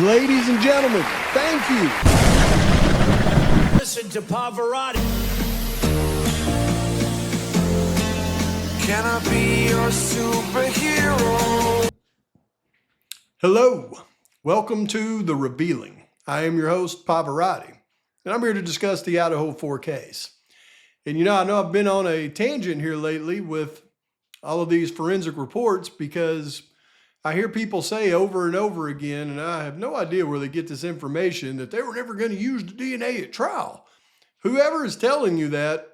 Ladies and gentlemen, thank you. Listen to Pavarotti. Can I be your superhero? Hello, welcome to The Revealing. I am your host, Pavarotti, and I'm here to discuss the Idaho 4 case. And I know I've been on a tangent here lately with all of these forensic reports because I hear people say over and over again, and I have no idea where they get this information, that they were never going to use the DNA at trial. Whoever is telling you that,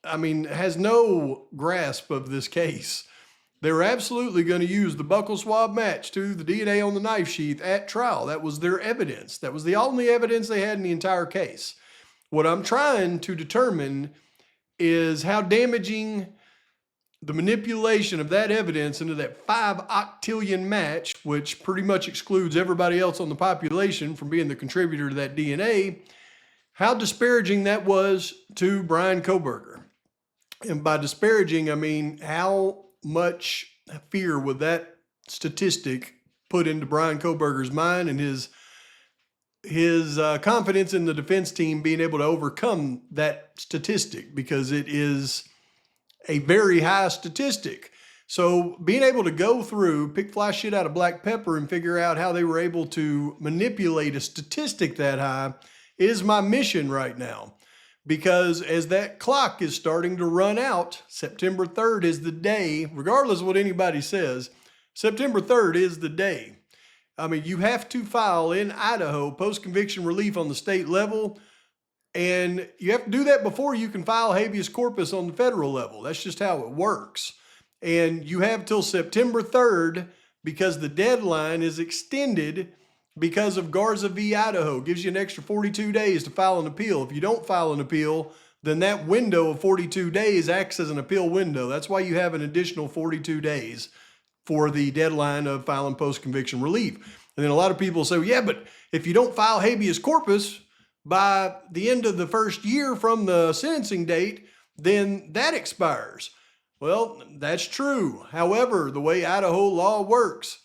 has no grasp of this case. They were absolutely going to use the buccal swab match to the DNA on the knife sheath at trial. That was their evidence. That was the only evidence they had in the entire case. What I'm trying to determine is how damaging the manipulation of that evidence into that 5-octillion match, which pretty much excludes everybody else on the population from being the contributor to that DNA, how disparaging that was to Bryan Kohberger. And by disparaging, I mean how much fear would that statistic put into Bryan Kohberger's mind and his confidence in the defense team being able to overcome that statistic, because it is a very high statistic. So being able to go through, pick fly shit out of black pepper and figure out how they were able to manipulate a statistic that high is my mission right now. Because as that clock is starting to run out, September 3rd is the day, regardless of what anybody says, September 3rd is the day. You have to file in Idaho post-conviction relief on the state level, and you have to do that before you can file habeas corpus on the federal level. That's just how it works. And you have till September 3rd because the deadline is extended because of Garza v. Idaho. It gives you an extra 42 days to file an appeal. If you don't file an appeal, then that window of 42 days acts as an appeal window. That's why you have an additional 42 days for the deadline of filing post-conviction relief. And then a lot of people say, yeah, but if you don't file habeas corpus by the end of the first year from the sentencing date, then that expires. Well, that's true. However, the way Idaho law works,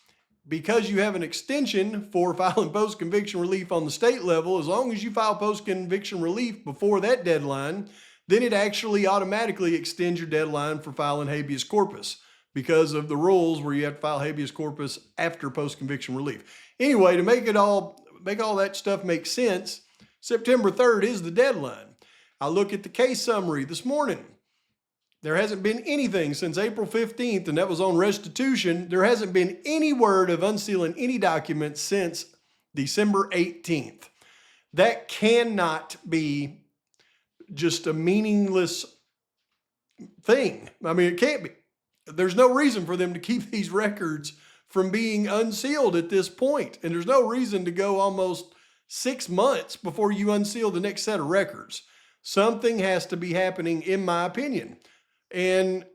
because you have an extension for filing post-conviction relief on the state level, as long as you file post-conviction relief before that deadline, then it actually automatically extends your deadline for filing habeas corpus because of the rules where you have to file habeas corpus after post-conviction relief. Anyway, to make all that stuff make sense, September 3rd is the deadline. I look at the case summary this morning. There hasn't been anything since April 15th, and that was on restitution. There hasn't been any word of unsealing any documents since December 18th. That cannot be just a meaningless thing. It can't be. There's no reason for them to keep these records from being unsealed at this point, and there's no reason to go almost 6 months before you unseal the next set of records. Something has to be happening, in my opinion. And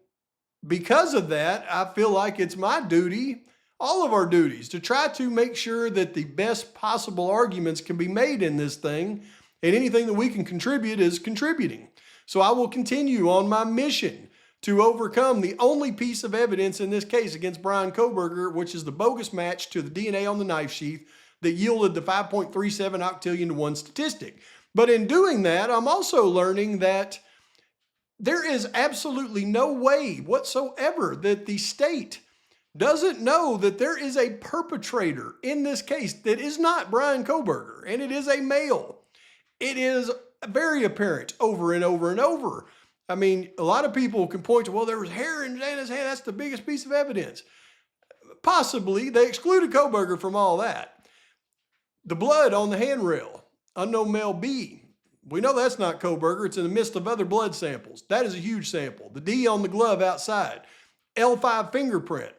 because of that, I feel like it's my duty, all of our duties, to try to make sure that the best possible arguments can be made in this thing, and anything that we can contribute is contributing. So I will continue on my mission to overcome the only piece of evidence in this case against Bryan Kohberger, which is the bogus match to the DNA on the knife sheath that yielded the 5.37 octillion to 1 statistic. But in doing that, I'm also learning that there is absolutely no way whatsoever that the state doesn't know that there is a perpetrator in this case that is not Bryan Kohberger, and it is a male. It is very apparent over and over and over. A lot of people can point to, well, there was hair in Dana's hand. That's the biggest piece of evidence. Possibly. They excluded Kohberger from all that. The blood on the handrail, unknown male B. We know that's not Kohberger. It's in the midst of other blood samples. That is a huge sample. The D on the glove outside, L5 fingerprint.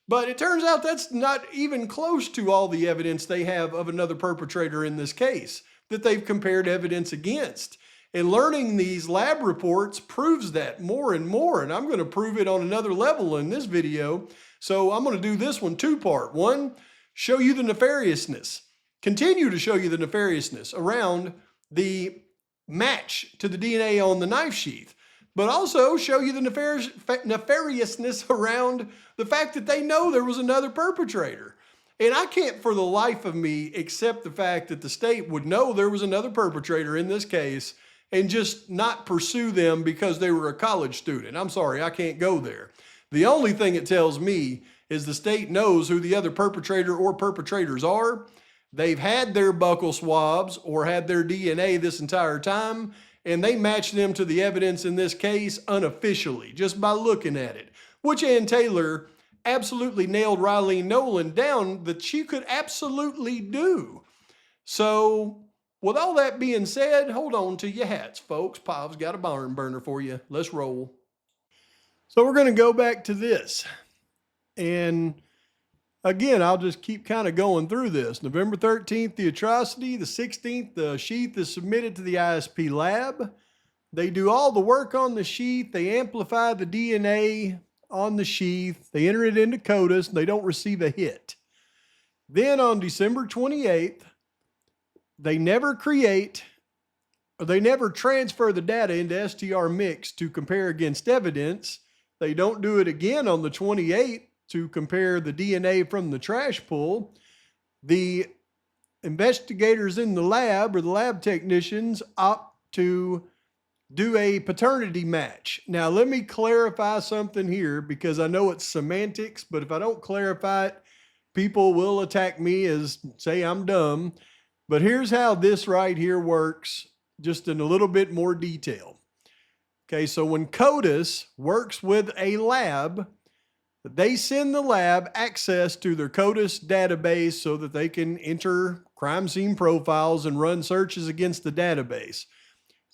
But it turns out that's not even close to all the evidence they have of another perpetrator in this case that they've compared evidence against. And learning these lab reports proves that more and more. And I'm going to prove it on another level in this video. So I'm going to do this one two-part. One, show you the nefariousness. Continue to show you the nefariousness around the match to the DNA on the knife sheath, but also show you the nefariousness around the fact that they know there was another perpetrator. And I can't for the life of me accept the fact that the state would know there was another perpetrator in this case and just not pursue them because they were a college student. I'm sorry, I can't go there. The only thing it tells me is the state knows who the other perpetrator or perpetrators are. They've had their buccal swabs or had their DNA this entire time, and they match them to the evidence in this case unofficially, just by looking at it, which Ann Taylor absolutely nailed Riley Nolan down that she could absolutely do. So with all that being said, hold on to your hats, folks. Pav's got a barn burner for you. Let's roll. So we're going to go back to this. And again, I'll just keep kind of going through this. November 13th, the atrocity. The 16th, the sheath is submitted to the ISP lab. They do all the work on the sheath. They amplify the DNA on the sheath. They enter it into CODIS. And they don't receive a hit. Then on December 28th, they never transfer the data into STR mix to compare against evidence. They don't do it again on the 28th to compare the DNA from the trash pool. The investigators in the lab, or the lab technicians, opt to do a paternity match. Now, let me clarify something here, because I know it's semantics, but if I don't clarify it, people will attack me as say I'm dumb. But here's how this right here works, just in a little bit more detail. Okay, so when CODIS works with a lab, they send the lab access to their CODIS database so that they can enter crime scene profiles and run searches against the database.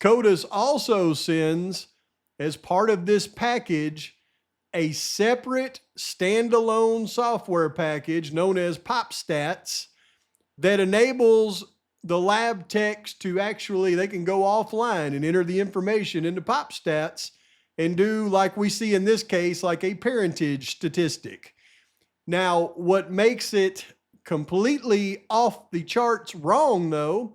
CODIS also sends, as part of this package, a separate standalone software package known as PopStats that enables the lab techs to actually, they can go offline and enter the information into PopStats and do, like we see in this case, like a parentage statistic. Now, what makes it completely off the charts wrong, though,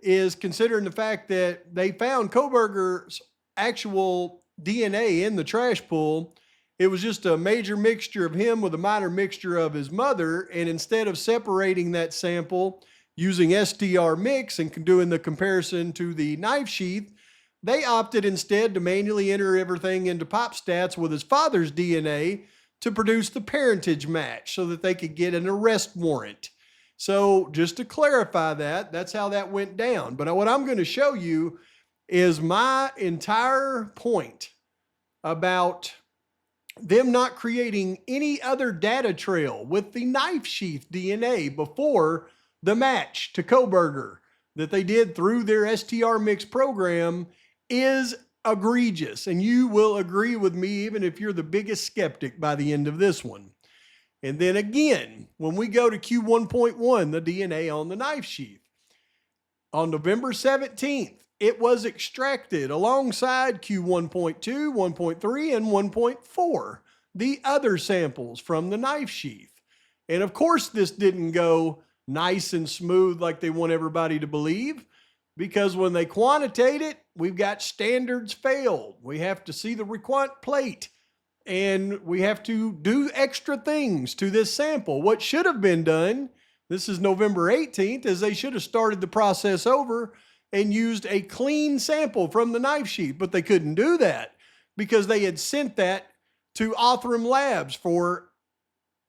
is considering the fact that they found Kohberger's actual DNA in the trash pool. It was just a major mixture of him with a minor mixture of his mother. And instead of separating that sample using STR mix and doing the comparison to the knife sheath, they opted instead to manually enter everything into PopStats with his father's DNA to produce the parentage match so that they could get an arrest warrant. So just to clarify that, that's how that went down. But what I'm going to show you is my entire point about them not creating any other data trail with the knife sheath DNA before the match to Kohberger that they did through their STR mix program is egregious. And you will agree with me even if you're the biggest skeptic by the end of this one. And then again, when we go to Q1.1, the DNA on the knife sheath, on November 17th, it was extracted alongside Q1.2, 1.3, and 1.4, the other samples from the knife sheath. And of course, this didn't go nice and smooth like they want everybody to believe, because when they quantitate it, we've got standards failed. We have to see the requant plate, and we have to do extra things to this sample. What should have been done, this is November 18th, is they should have started the process over and used a clean sample from the knife sheath, but they couldn't do that because they had sent that to Othram Labs for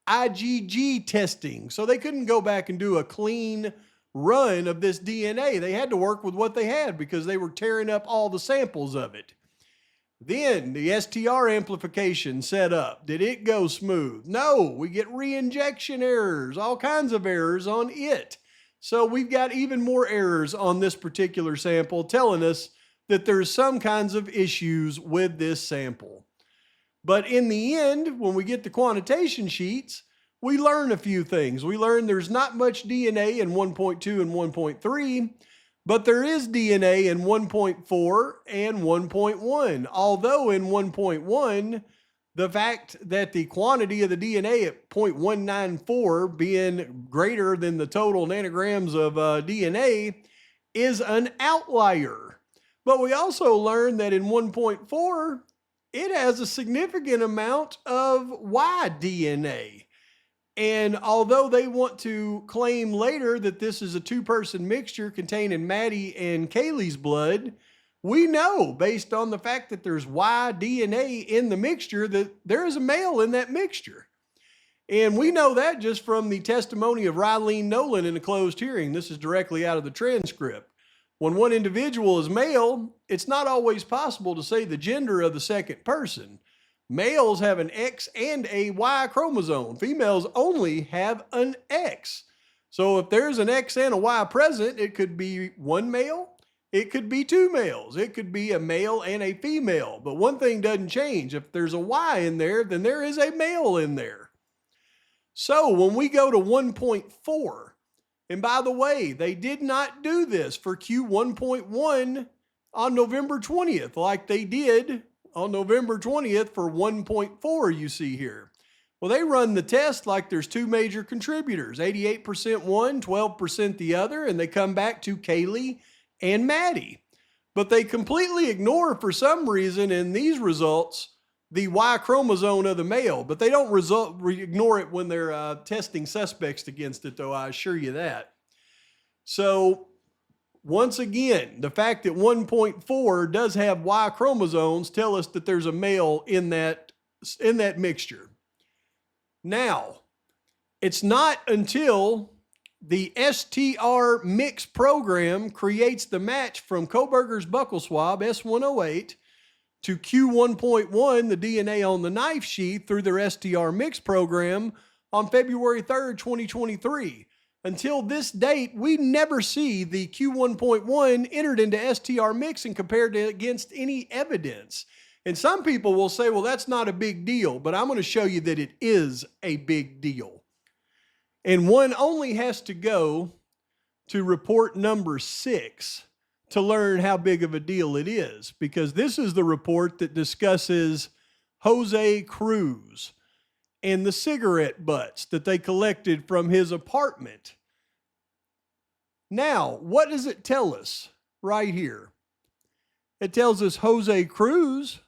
IgG testing. So they couldn't go back and do a clean run of this DNA. They had to work with what they had because they were tearing up all the samples of it. Then the STR amplification set up. Did it go smooth? No, we get re-injection errors, all kinds of errors on it. So we've got even more errors on this particular sample telling us that there's some kinds of issues with this sample. But in the end, when we get the quantitation sheets, we learn a few things. We learn there's not much DNA in 1.2 and 1.3, but there is DNA in 1.4 and 1.1. Although in 1.1, the fact that the quantity of the DNA at 0.194 being greater than the total nanograms of DNA is an outlier. But we also learned that in 1.4, it has a significant amount of Y DNA. And although they want to claim later that this is a two-person mixture containing Maddie and Kaylee's blood, we know based on the fact that there's Y DNA in the mixture that there is a male in that mixture. And we know that just from the testimony of Rylene Nolan in a closed hearing. This is directly out of the transcript. When one individual is male, it's not always possible to say the gender of the second person. Males have an X and a Y chromosome. Females only have an X. So if there's an X and a Y present, it could be one male, it could be two males, it could be a male and a female. But one thing doesn't change. If there's a Y in there, then there is a male in there. So when we go to 1.4, and by the way, they did not do this for Q1.1 on November 20th like they did on November 20th for 1.4 you see here. Well, they run the test like there's two major contributors, 88% one, 12% the other, and they come back to Kaylee and Maddie. But they completely ignore, for some reason, in these results, the Y chromosome of the male, but they don't ignore it when they're testing suspects against it, though, I assure you that. So once again, the fact that 1.4 does have Y chromosomes tell us that there's a male in that mixture. Now, it's not until the STR mix program creates the match from Kohberger's buccal swab S108 to Q1.1, the DNA on the knife sheath, through their STR mix program on February 3rd, 2023. Until this date, we never see the Q1.1 entered into STR mix and compared against any evidence. And some people will say, well, that's not a big deal, but I'm going to show you that it is a big deal. And one only has to go to report number 6 to learn how big of a deal it is, because this is the report that discusses Jose Cruz and the cigarette butts that they collected from his apartment. Now, what does it tell us right here? It tells us Jose Cruz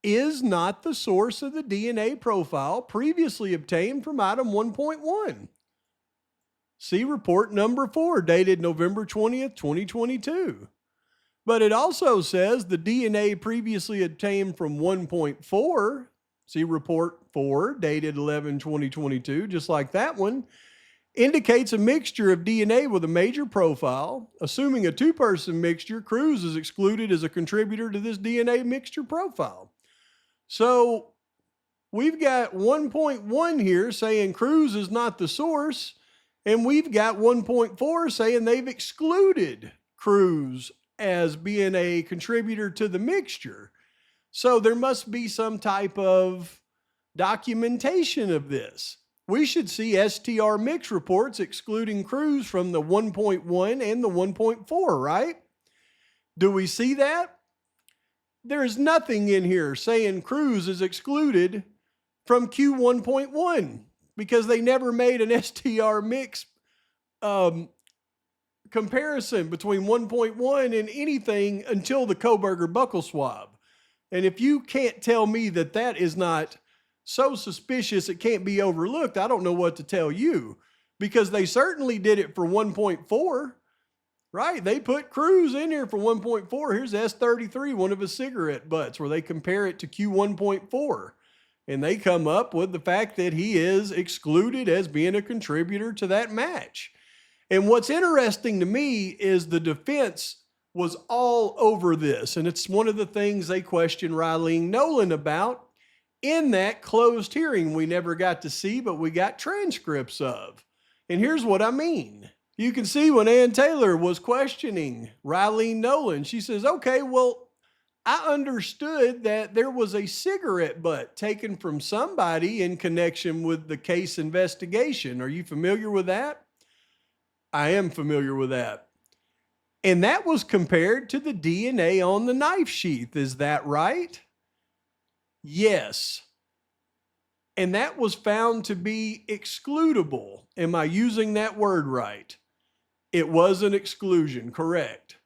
is not the source of the DNA profile previously obtained from item 1.1. See report number 4, dated November 20th, 2022. But it also says the DNA previously obtained from 1.4, see report 4, dated 11/2022, just like that one, indicates a mixture of DNA with a major profile. Assuming a two-person mixture, Cruz is excluded as a contributor to this DNA mixture profile. So we've got 1.1 here saying Cruz is not the source, and we've got 1.4 saying they've excluded Cruz as being a contributor to the mixture. So there must be some type of documentation of this. We should see STR mix reports excluding Cruz from the 1.1 and the 1.4, right? Do we see that? There is nothing in here saying Cruz is excluded from Q1.1 because they never made an STR mix comparison between 1.1 and anything until the Kohberger buccal swab. And if you can't tell me that that is not so suspicious it can't be overlooked, I don't know what to tell you, because they certainly did it for 1.4, right? They put Cruz in here for 1.4. Here's S33, one of his cigarette butts, where they compare it to Q1.4. And they come up with the fact that he is excluded as being a contributor to that match. And what's interesting to me is the defense was all over this. And it's one of the things they questioned Rylene Nolan about in that closed hearing we never got to see, but we got transcripts of. And here's what I mean. You can see when Ann Taylor was questioning Rylene Nolan, she says, okay, well, I understood that there was a cigarette butt taken from somebody in connection with the case investigation. Are you familiar with that? I am familiar with that. And that was compared to the DNA on the knife sheath. Is that right? Yes. And that was found to be excludable. Am I using that word right? It was an exclusion, correct.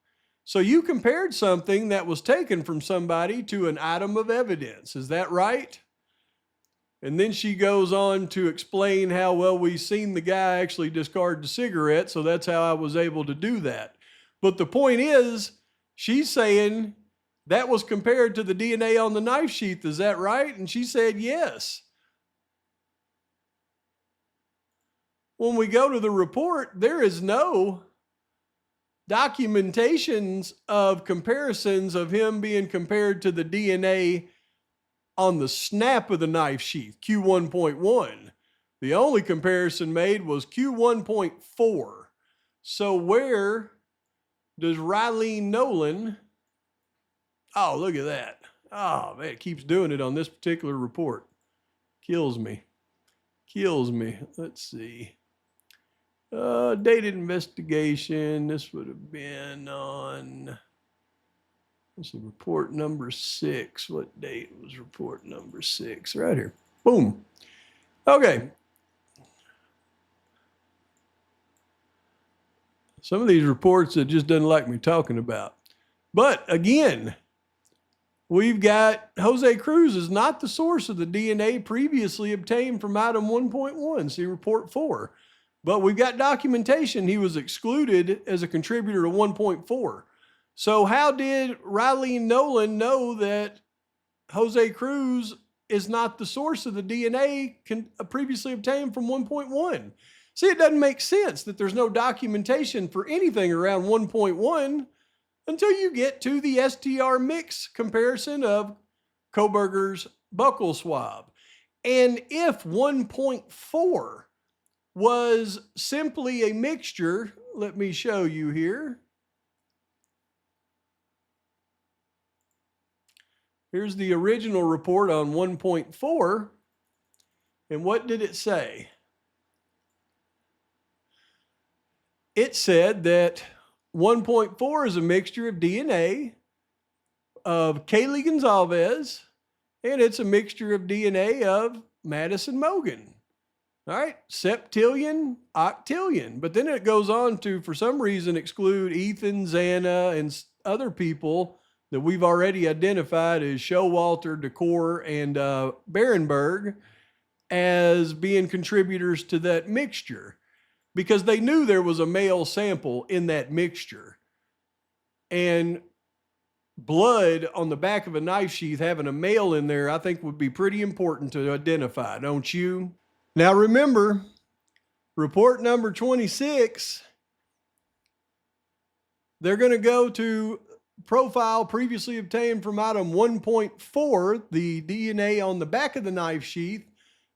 So you compared something that was taken from somebody to an item of evidence. Is that right? And then she goes on to explain how, well, we seen the guy actually discard the cigarette, so that's how I was able to do that. But the point is, she's saying that was compared to the DNA on the knife sheath. Is that right? And she said yes. When we go to the report, there is no documentations of comparisons of him being compared to the DNA on the snap of the knife sheath, Q1.1. The only comparison made was Q1.4. So where does Riley Nolan... Oh, look at that. Oh, man, it keeps doing it on this particular report. Kills me. Kills me. Let's see. Dated investigation. This would have been on... This is report number 6. What date was report number 6? Right here. Boom. Okay. Some of these reports it just doesn't like me talking about. But again, we've got Jose Cruz is not the source of the DNA previously obtained from item 1.1. See report 4. But we've got documentation he was excluded as a contributor to 1.4. So how did Riley Nolan know that Jose Cruz is not the source of the DNA previously obtained from 1.1? See, it doesn't make sense that there's no documentation for anything around 1.1 until you get to the STR mix comparison of Kohberger's buccal swab. And if 1.4 was simply a mixture, let me show you here. Here's the original report on 1.4. And what did it say? It said that 1.4 is a mixture of DNA of Kaylee Gonzalez, and it's a mixture of DNA of Madison Mogan. All right, septillion, octillion. But then it goes on to, for some reason, exclude Ethan, Zana, and other people that we've already identified as Showalter, Decor, and Barenberg as being contributors to that mixture because they knew there was a male sample in that mixture. And blood on the back of a knife sheath having a male in there, I think would be pretty important to identify, don't you? Now remember, report number 26, they're going to go to profile previously obtained from item 1.4, the DNA on the back of the knife sheath.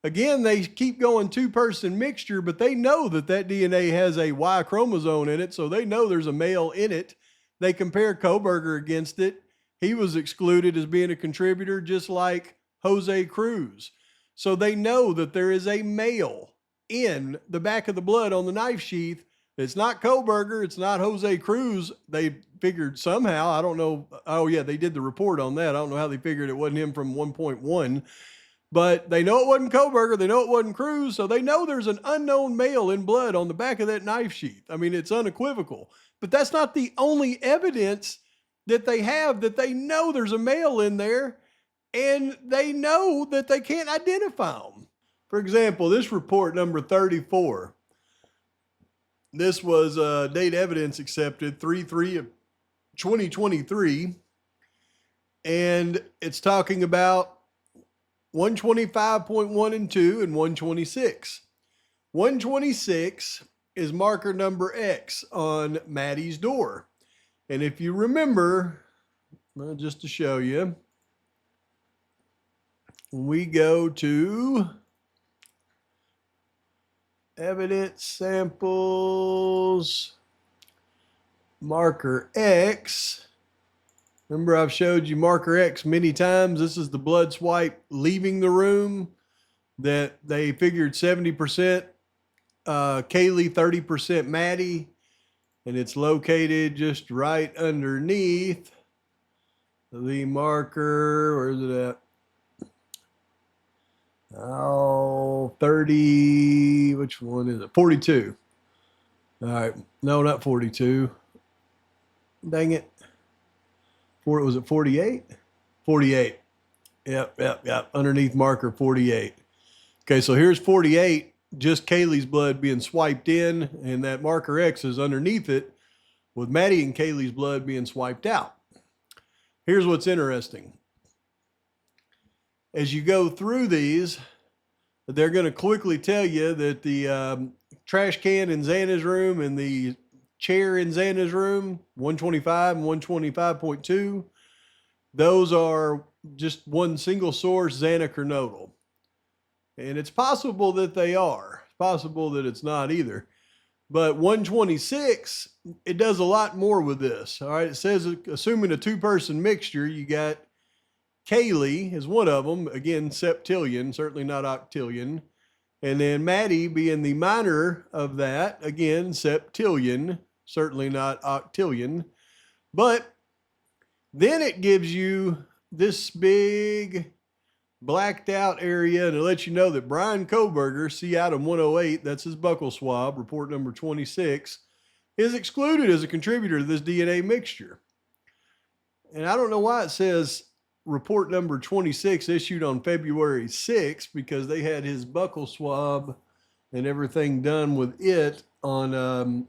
Again, they keep going two-person mixture, but they know that that DNA has a Y chromosome in it, so they know there's a male in it. They compare Kohberger against it. He was excluded as being a contributor, just like Jose Cruz. So they know that there is a male in the back of the blood on the knife sheath. It's not Kohberger. It's not Jose Cruz. They figured somehow, I don't know. Oh yeah, they did the report on that. I don't know how they figured it wasn't him from 1.1, but they know it wasn't Kohberger. They know it wasn't Cruz. So they know there's an unknown male in blood on the back of that knife sheath. I mean, it's unequivocal, but that's not the only evidence that they have that they know there's a male in there and they know that they can't identify them. For example, this report number 34, this was date evidence accepted 3/3 of 2023. And it's talking about 125.1 and 2 and 126. 126 is marker number X on Maddie's door. And if you remember, well, just to show you, we go to evidence samples, marker X. Remember, I've showed you marker X many times. This is the blood swipe leaving the room that they figured 70% Kaylee, 30% Maddie, and it's located just right underneath the marker. Where is it at? Oh, 30, which one is it? 42. All right. No, not 42. Dang it. Was it 48? 48. Yep. Underneath marker 48. Okay, so here's 48, just Kaylee's blood being swiped in, and that marker X is underneath it with Maddie and Kaylee's blood being swiped out. Here's what's interesting. As you go through these, they're going to quickly tell you that the trash can in Xana's room and the chair in Xana's room, 125 and 125.2, those are just one single source, xanacronodal. And it's possible that they are. It's possible that it's not either. But 126, it does a lot more with this. All right, it says assuming a two-person mixture, you got Kaylee is one of them, again, septillion, certainly not octillion. And then Maddie being the minor of that, again, septillion, certainly not octillion. But then it gives you this big blacked out area, and it lets you know that Bryan Kohberger, C item 108, that's his buccal swab, report number 26, is excluded as a contributor to this DNA mixture. And I don't know why it says report number 26 issued on February 6th, because they had his buccal swab and everything done with it on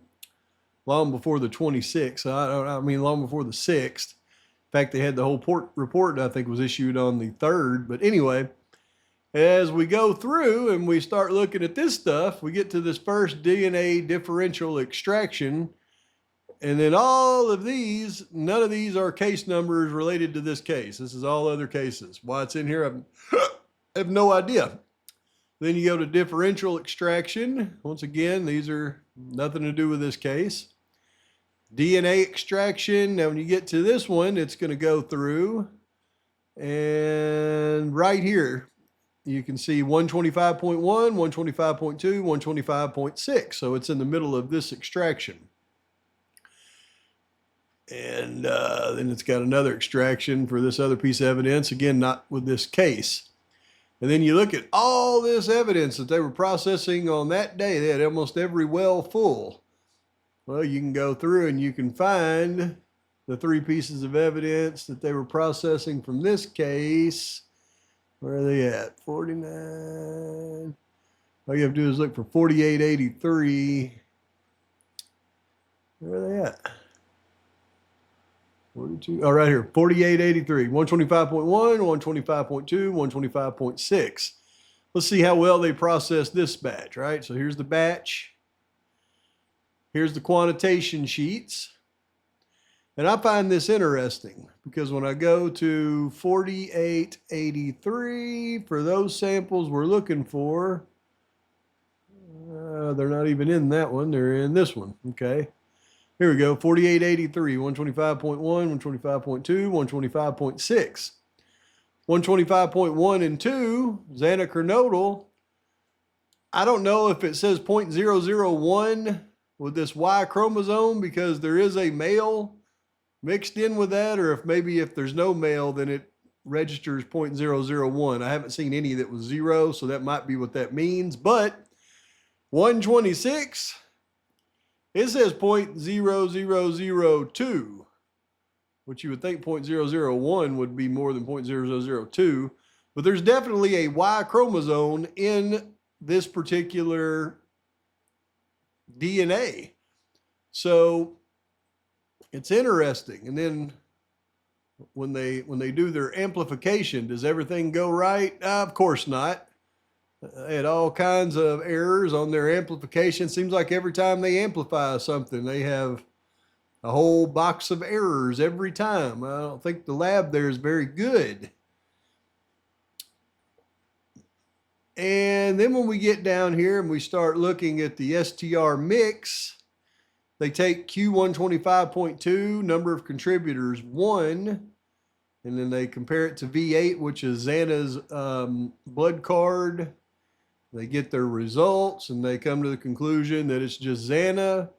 long before the 26th. I mean, long before the 6th. In fact, they had the whole report, I think, was issued on the 3rd. But anyway, as we go through and we start looking at this stuff, we get to this first DNA differential extraction. And then all of these, none of these are case numbers related to this case. This is all other cases. Why it's in here, I have no idea. Then you go to differential extraction. Once again, these are nothing to do with this case. DNA extraction. Now, when you get to this one, it's going to go through, and right here, you can see 125.1, 125.2, 125.6. So it's in the middle of this extraction. And then it's got another extraction for this other piece of evidence, again, not with this case. And then you look at all this evidence that they were processing on that day. They had almost every well full. Well, you can go through and you can find the three pieces of evidence that they were processing from this case. Where are they at? 49. All you have to do is look for 4883. Where are they at? 42. Oh, right here. 4883. 125.1, 125.2, 125.6. Let's see how well they process this batch, right? So here's the batch. Here's the quantitation sheets. And I find this interesting because when I go to 4883 for those samples we're looking for, they're not even in that one. They're in this one. Okay. Here we go. 4883, 125.1, 125.2, 125.6. 125.1 and 2, xanacronodal. I don't know if it says 0.001 with this Y chromosome because there is a male mixed in with that, or if maybe if there's no male, then it registers 0.001. I haven't seen any that was 0, so that might be what that means. But 126, it says 0.0002, which you would think 0.001 would be more than 0.0002. But there's definitely a Y chromosome in this particular DNA. So it's interesting. And then when they do their amplification, does everything go right? Of course not. They had all kinds of errors on their amplification. Seems like every time they amplify something, they have a whole box of errors every time. I don't think the lab there is very good. And then when we get down here and we start looking at the STR mix, they take Q125.2, number of contributors 1, and then they compare it to V8, which is Xana's blood card. They get their results and they come to the conclusion that it's just Xana.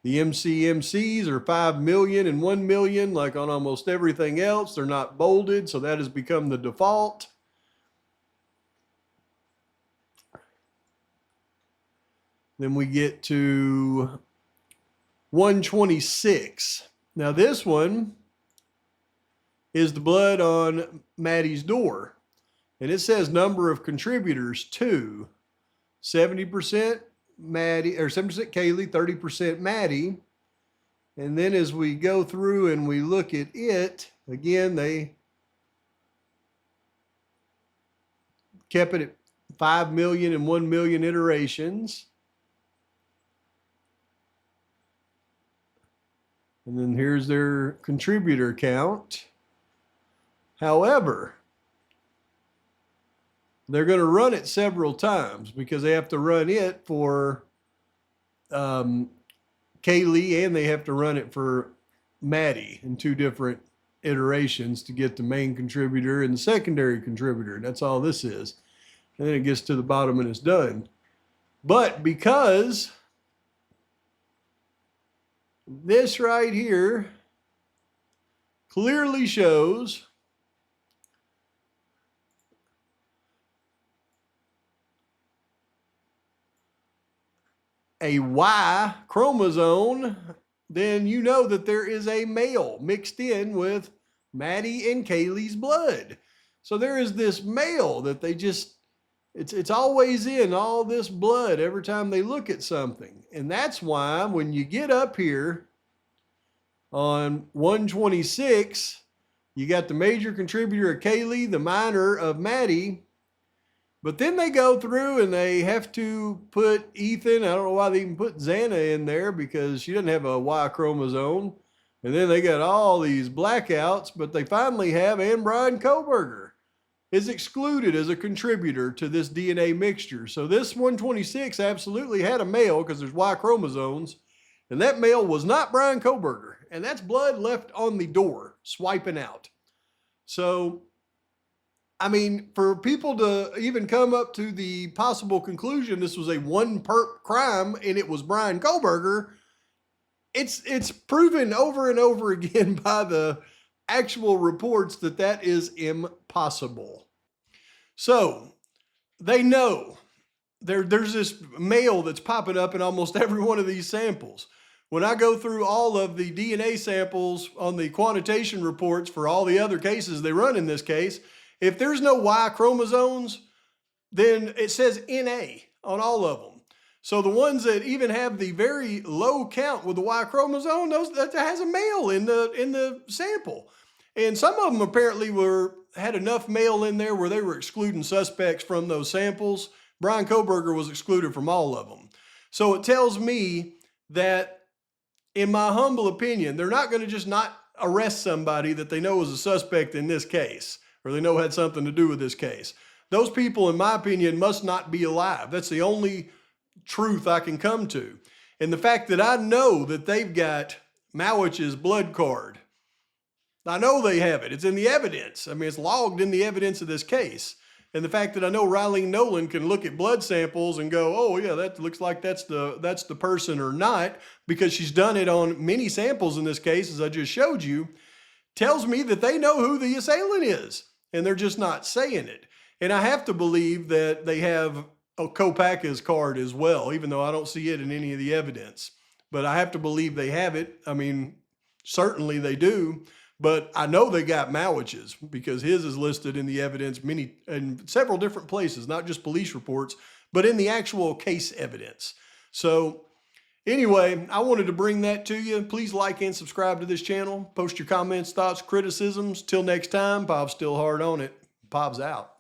The MCMCs are 5 million and 1 million, like on almost everything else. They're not bolded, so that has become the default. Then we get to 126. Now this one is the blood on Maddie's door. And it says number of contributors to 70% Maddie, or 70% Kaylee, 30% Maddie. And then as we go through and we look at it, again, they kept it at 5 million and 1 million iterations. And then here's their contributor count. However, they're going to run it several times because they have to run it for Kaylee and they have to run it for Maddie in 2 different iterations to get the main contributor and the secondary contributor. That's all this is. And then it gets to the bottom and it's done. But because this right here clearly shows a Y chromosome, then you know that there is a male mixed in with Maddie and Kaylee's blood. So there is this male that they just, it's always in all this blood every time they look at something. And that's why when you get up here on 126, you got the major contributor of Kaylee, the minor of Maddie. But then they go through and they have to put Ethan. I don't know why they even put Xana in there because she doesn't have a Y chromosome. And then they got all these blackouts, but they finally have, and Bryan Kohberger is excluded as a contributor to this DNA mixture. So this 126 absolutely had a male because there's Y chromosomes. And that male was not Bryan Kohberger. And that's blood left on the door, swiping out. So I mean, for people to even come up to the possible conclusion this was a one perp crime and it was Bryan Kohberger, it's proven over and over again by the actual reports that that is impossible. So they know there's this male that's popping up in almost every one of these samples. When I go through all of the DNA samples on the quantitation reports for all the other cases they run in this case, if there's no Y chromosomes, then it says NA on all of them. So the ones that even have the very low count with the Y chromosome, that has a male in the sample. And some of them apparently had enough male in there where they were excluding suspects from those samples. Bryan Kohberger was excluded from all of them. So it tells me that, in my humble opinion, they're not going to just not arrest somebody that they know is a suspect in this case, or they know had something to do with this case. Those people, in my opinion, must not be alive. That's the only truth I can come to. And the fact that I know that they've got Mawich's blood card, I know they have it. It's in the evidence. I mean, it's logged in the evidence of this case. And the fact that I know Riley Nolan can look at blood samples and go, oh yeah, that looks like that's the person or not, because she's done it on many samples in this case, as I just showed you, tells me that they know who the assailant is. And they're just not saying it. And I have to believe that they have a Kopaka's card as well, even though I don't see it in any of the evidence. But I have to believe they have it. I mean, certainly they do. But I know they got Mawich's because his is listed in the evidence in several different places, not just police reports, but in the actual case evidence. So anyway, I wanted to bring that to you. Please like and subscribe to this channel. Post your comments, thoughts, criticisms. Till next time, Pop's still hard on it. Pop's out.